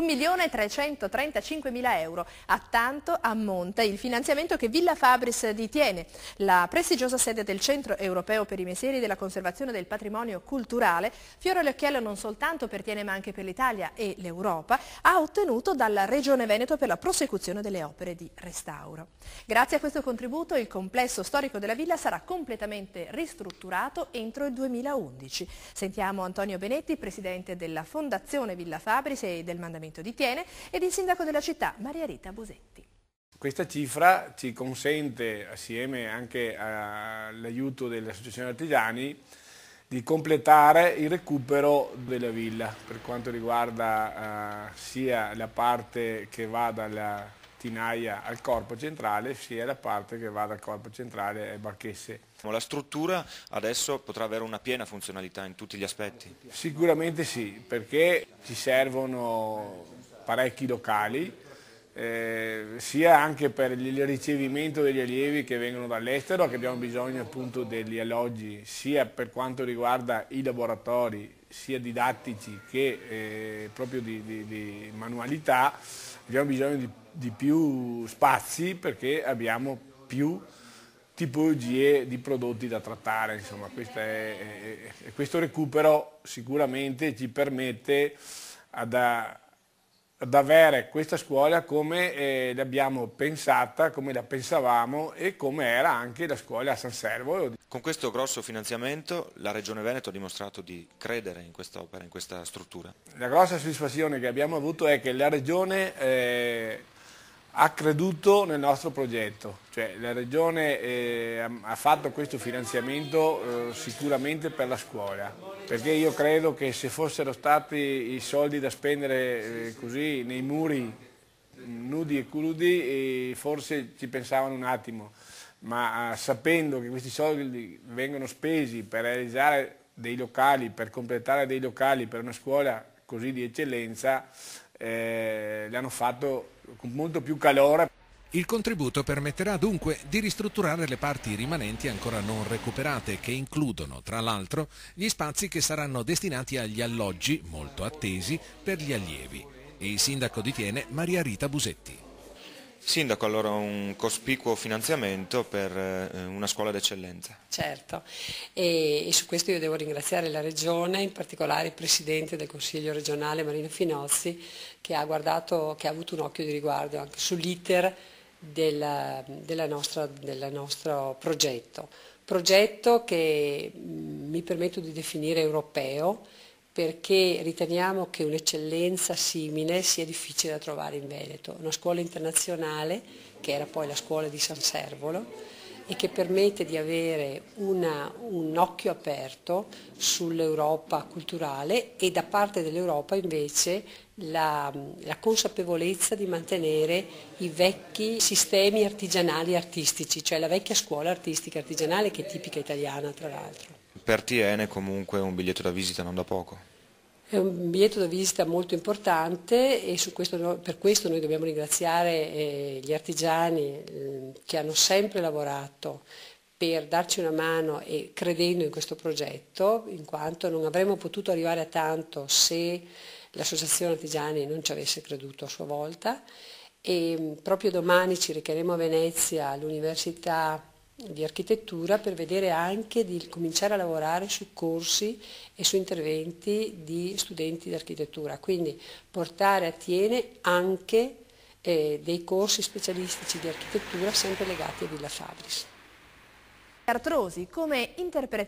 1.335.000 euro. A tanto ammonta il finanziamento che Villa Fabris di Thiene, la prestigiosa sede del Centro Europeo per i Mestieri della Conservazione del Patrimonio Culturale, fiore all'occhiello non soltanto per Thiene ma anche per l'Italia e l'Europa, ha ottenuto dalla Regione Veneto per la prosecuzione delle opere di restauro. Grazie a questo contributo il complesso storico della villa sarà completamente ristrutturato entro il 2011. Sentiamo Antonio Benetti, presidente della Fondazione Villa Fabris e del Mandamento di Thiene, ed il sindaco della città, Maria Rita Busetti. Questa cifra ci consente, assieme anche all'aiuto delle associazioni artigiani, di completare il recupero della villa per quanto riguarda sia la parte che va dalla Tinaia al corpo centrale, sia la parte che va dal corpo centrale alle Barchesse. La struttura adesso potrà avere una piena funzionalità in tutti gli aspetti? Sicuramente sì, perché ci servono parecchi locali, sia anche per il ricevimento degli allievi che vengono dall'estero, che abbiamo bisogno appunto degli alloggi, sia per quanto riguarda i laboratori, sia didattici che proprio di manualità. Abbiamo bisogno di più spazi perché abbiamo più tipologie di prodotti da trattare. Insomma, questo recupero sicuramente ci permette ad avere questa scuola come l'abbiamo pensata, come la pensavamo e come era anche la scuola a San Servo. Con questo grosso finanziamento la Regione Veneto ha dimostrato di credere in questa opera, in questa struttura. La grossa soddisfazione che abbiamo avuto è che la Regione ha creduto nel nostro progetto, cioè la Regione ha fatto questo finanziamento sicuramente per la scuola, perché io credo che se fossero stati i soldi da spendere così nei muri nudi e crudi forse ci pensavano un attimo, ma sapendo che questi soldi vengono spesi per realizzare dei locali, per completare dei locali per una scuola così di eccellenza, l'hanno fatto con molto più calore. Il contributo permetterà dunque di ristrutturare le parti rimanenti ancora non recuperate, che includono, tra l'altro, gli spazi che saranno destinati agli alloggi, molto attesi, per gli allievi. E il sindaco di Thiene, Maria Rita Busetti. Sindaco, allora un cospicuo finanziamento per una scuola d'eccellenza. Certo, e su questo io devo ringraziare la Regione, in particolare il Presidente del Consiglio regionale Marino Finozzi, che ha avuto un occhio di riguardo anche sull'iter del nostro progetto che mi permetto di definire europeo, perché riteniamo che un'eccellenza simile sia difficile da trovare in Veneto. Una scuola internazionale, che era poi la scuola di San Servolo, e che permette di avere un occhio aperto sull'Europa culturale e da parte dell'Europa invece la consapevolezza di mantenere i vecchi sistemi artigianali artistici, cioè la vecchia scuola artistica artigianale che è tipica italiana tra l'altro. Per Thiene comunque è un biglietto da visita non da poco. È un biglietto da visita molto importante e per questo noi dobbiamo ringraziare gli artigiani che hanno sempre lavorato per darci una mano e credendo in questo progetto, in quanto non avremmo potuto arrivare a tanto se l'Associazione Artigiani non ci avesse creduto a sua volta. E proprio domani ci recheremo a Venezia all'Università di Architettura per vedere anche di cominciare a lavorare su corsi e su interventi di studenti di architettura, quindi portare a Thiene anche dei corsi specialistici di architettura sempre legati a Villa Fabris. Artrosi, come interpretare